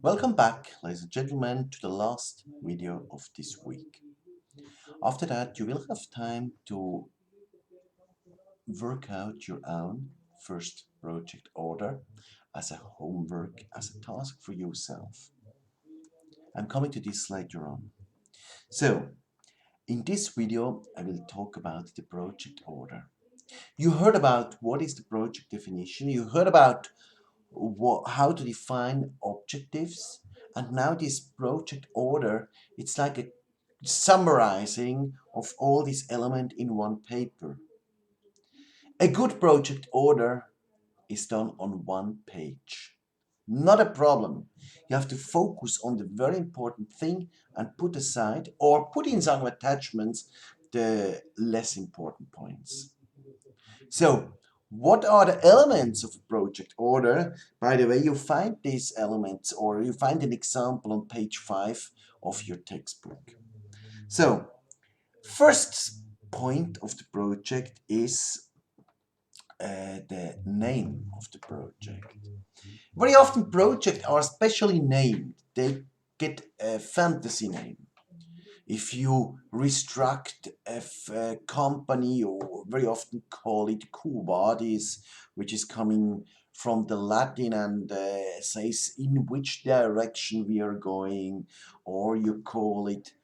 Welcome back, ladies and gentlemen, to the last video of this week. After that, you will have time to work out your own first project order as a homework, as a task for yourself. I'm coming to this later on. So, in this video, I will talk about the project order. You heard about what is the project definition, you heard about how to define objectives, and now this project order, it's like a summarizing of all these elements in one paper. A good project order is done on one page. Not a problem. You have to focus on the very important thing and put aside or put in some attachments the less important points. So, what are the elements of a project order? By the way, you find these elements or you find an example on page 5 of your textbook. So, first point of the project is the name of the project. Very often projects are specially named. They get a fantasy name. If you restruct a company, you very often call it quo vadis, which is coming from the Latin and says in which direction we are going, or you call it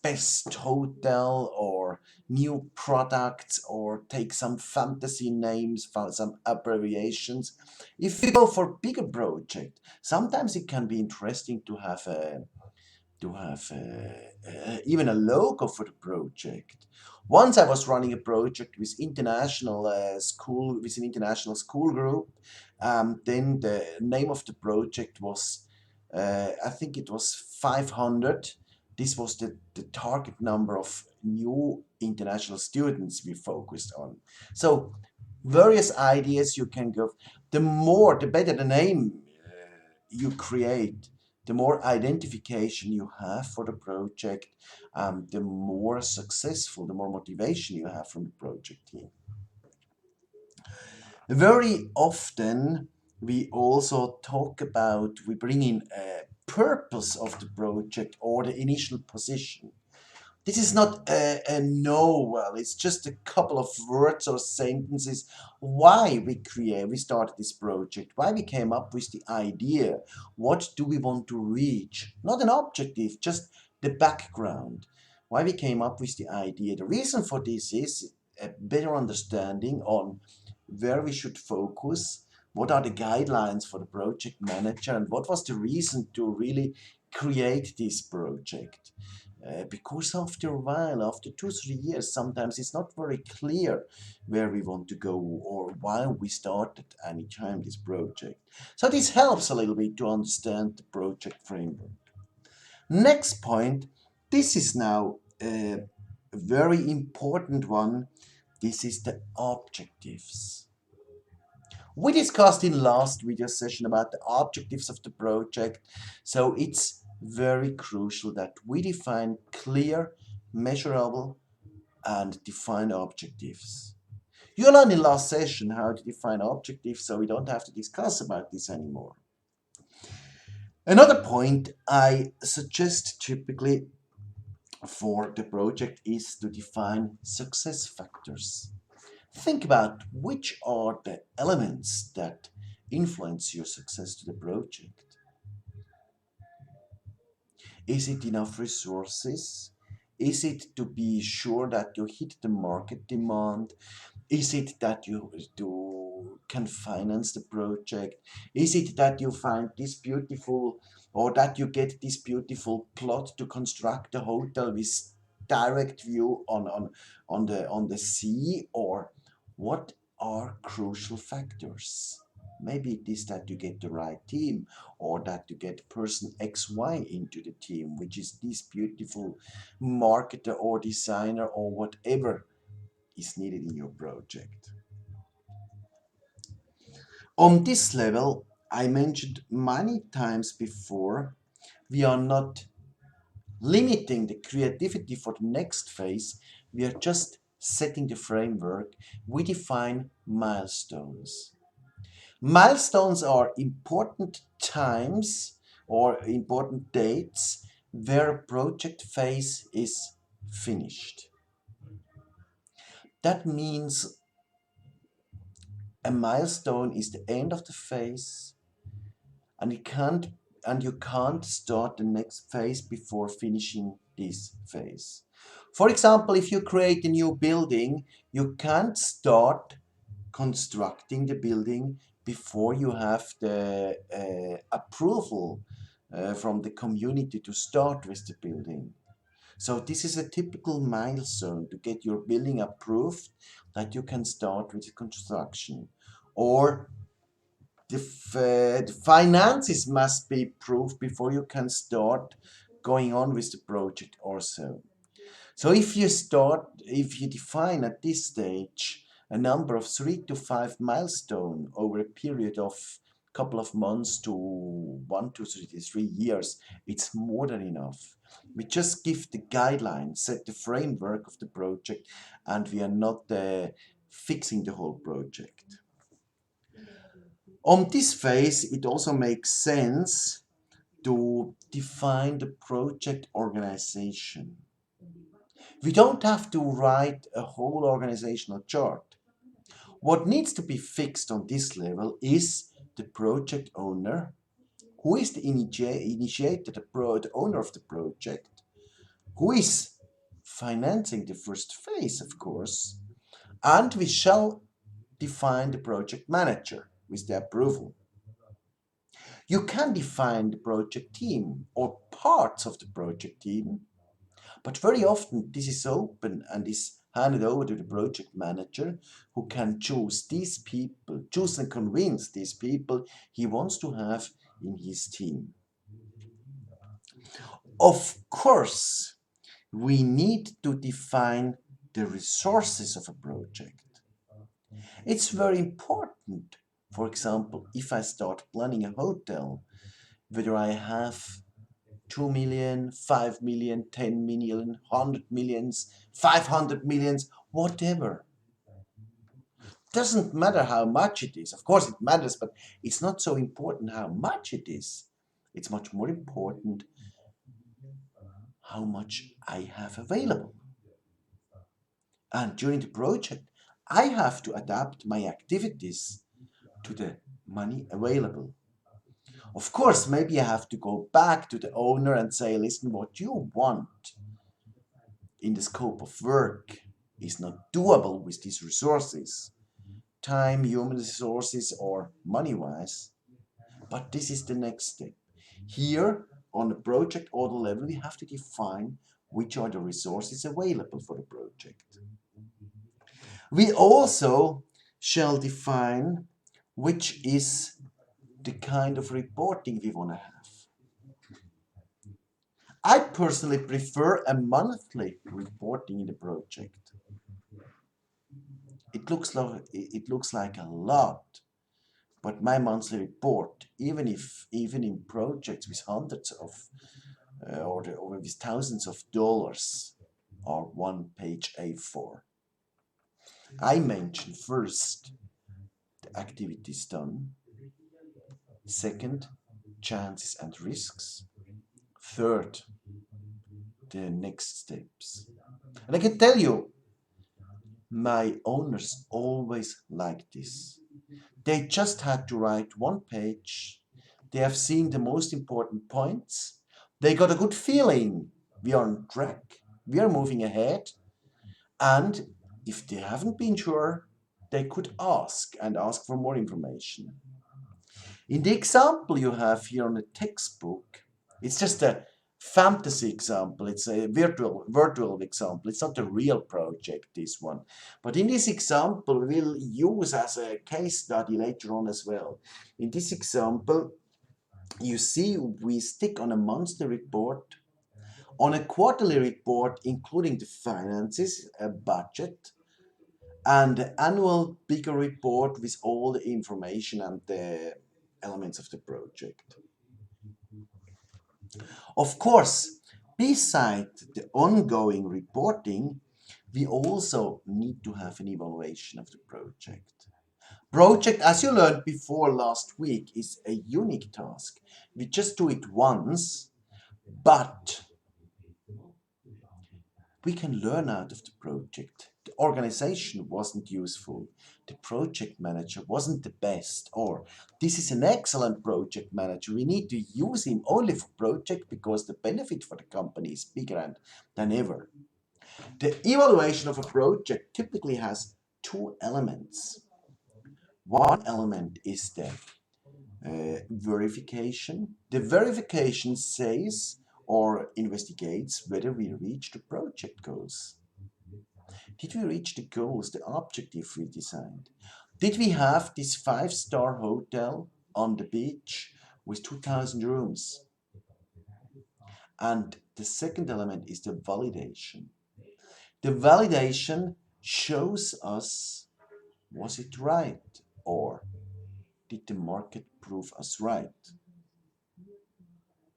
best hotel or new products, or take some fantasy names for some abbreviations. If you go for bigger project, sometimes it can be interesting to have even a logo for the project. Once I was running a project with with an international school group. Then the name of the project was, I think it was 500. This was the target number of new international students we focused on. So various ideas you can go. The better the name you create, the more identification you have for the project, the more successful, the more motivation you have from the project team. Very often, we also talk about, we bring in a purpose of the project or the initial position. This is not a novel, it's just a couple of words or sentences why we started this project, why we came up with the idea, what do we want to reach, not an objective, just the background, why we came up with the idea. The reason for this is a better understanding on where we should focus, what are the guidelines for the project manager, and what was the reason to really create this project. Because after a while, after 2-3 years, sometimes it's not very clear where we want to go or why we started any time this project. So this helps a little bit to understand the project framework. Next point, this is now a very important one. This is the objectives. We discussed in last video session about the objectives of the project, so it's very crucial that we define clear, measurable, and defined objectives. You learned in last session how to define objectives, so we don't have to discuss about this anymore. Another point I suggest typically for the project is to define success factors. Think about which are the elements that influence your success to the project. Is it enough resources? Is it to be sure that you hit the market demand? Is it that you can finance the project? Is it that you find this beautiful, or that you get this beautiful plot to construct a hotel with direct view on the sea? Or what are crucial factors? Maybe it is that you get the right team, or that you get person XY into the team, which is this beautiful marketer or designer or whatever is needed in your project. On this level, I mentioned many times before, we are not limiting the creativity for the next phase, we are just setting the framework. We define milestones. Milestones are important times or important dates where a project phase is finished. That means a milestone is the end of the phase, and you can't start the next phase before finishing this phase. For example, if you create a new building, you can't start constructing the building before you have the approval from the community to start with the building. So this is a typical milestone to get your building approved that you can start with the construction. Or the finances must be approved before you can start going on with the project or so. So if you define at this stage a number of 3 to 5 milestones over a period of a couple of months to 1 to 3 years, it's more than enough. We just give the guidelines, set the framework of the project, and we are not fixing the whole project. On this phase, it also makes sense to define the project organization. We don't have to write a whole organizational chart. What needs to be fixed on this level is the project owner, who is the initiator, the owner of the project, who is financing the first phase, of course, and we shall define the project manager with the approval. You can define the project team or parts of the project team, but very often this is open and is handed over to the project manager, who can choose and convince these people he wants to have in his team. Of course, we need to define the resources of a project. It's very important, for example, if I start planning a hotel, whether I have 2 million, 5 million, 10 million, 100 millions, 500 millions, whatever. Doesn't matter how much it is. Of course it matters, but it's not so important how much it is. It's much more important how much I have available. And during the project, I have to adapt my activities to the money available. Of course, maybe I have to go back to the owner and say, listen, what you want in the scope of work is not doable with these resources, time, human resources, or money-wise. But this is the next step. Here, on the project order level, we have to define which are the resources available for the project. We also shall define which is the kind of reporting we want to have. I personally prefer a monthly reporting in the project. It looks like a lot, but my monthly report, even in projects with hundreds of or with thousands of dollars, are one-page A4. I mention first the activities done, second, chances and risks, third, the next steps. And I can tell you, my owners always like this. They just had to write one page. They have seen the most important points. They got a good feeling. We are on track. We are moving ahead. And if they haven't been sure, they could ask for more information. In the example you have here on the textbook, it's just a fantasy example. It's a virtual example. It's not a real project, this one. But in this example, we'll use as a case study later on as well. In this example, you see we stick on a monthly report, on a quarterly report, including the finances, a budget, and the annual bigger report with all the information and the elements of the project. Of course, beside the ongoing reporting, we also need to have an evaluation of the project. Project, as you learned before last week, is a unique task. We just do it once, but we can learn out of the project. The organization wasn't useful. The project manager wasn't the best. Or this is an excellent project manager. We need to use him only for project because the benefit for the company is bigger than ever. The evaluation of a project typically has two elements. One element is the verification. The verification says or investigates whether we reach the project goals. Did we reach the goals, the objective we designed? Did we have this 5-star hotel on the beach with 2,000 rooms? And the second element is the validation. The validation shows us, was it right? Or did the market prove us right?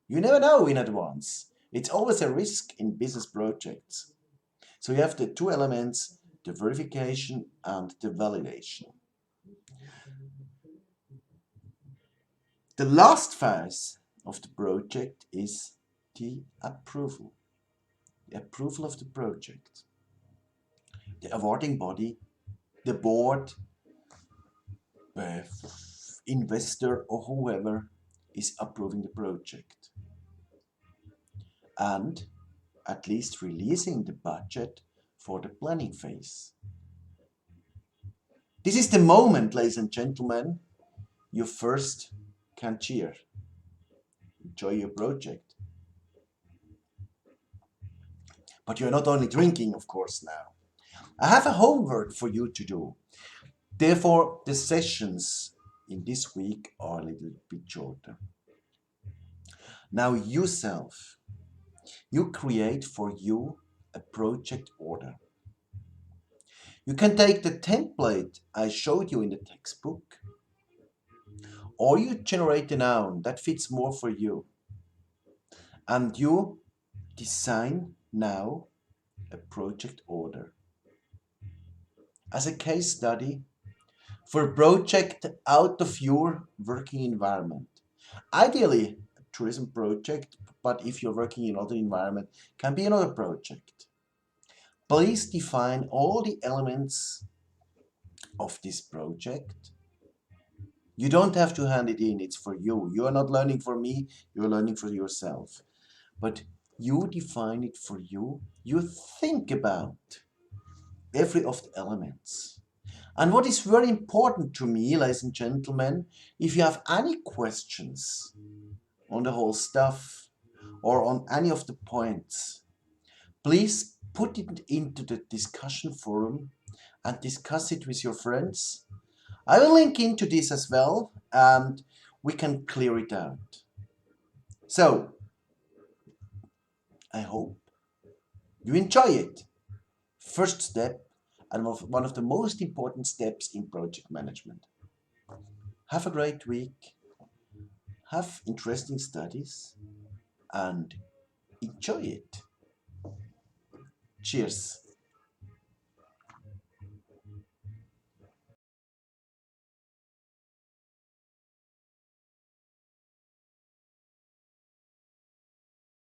You never know in advance. It's always a risk in business projects. So you have the two elements, the verification and the validation. The last phase of the project is the approval. The approval of the project. The awarding body, the board, investor or whoever is approving the project. And at least releasing the budget for the planning phase. This is the moment, ladies and gentlemen, you first can cheer. Enjoy your project. But you're not only drinking, of course, now. I have a homework for you to do. Therefore, the sessions in this week are a little bit shorter. Now yourself, you create for you a project order. You can take the template I showed you in the textbook, or you generate a noun that fits more for you. And you design now a project order as a case study for a project out of your working environment. Ideally, a tourism project, but if you're working in other environment, can be another project. Please define all the elements of this project. You don't have to hand it in, it's for you. You are not learning for me, you're learning for yourself. But you define it for you. You think about every of the elements. And what is very important to me, ladies and gentlemen, if you have any questions on the whole stuff or on any of the points, please put it into the discussion forum and discuss it with your friends. I will link into this as well and we can clear it out. So, I hope you enjoy it. First step and one of the most important steps in project management. Have a great week, have interesting studies, and enjoy it. Cheers.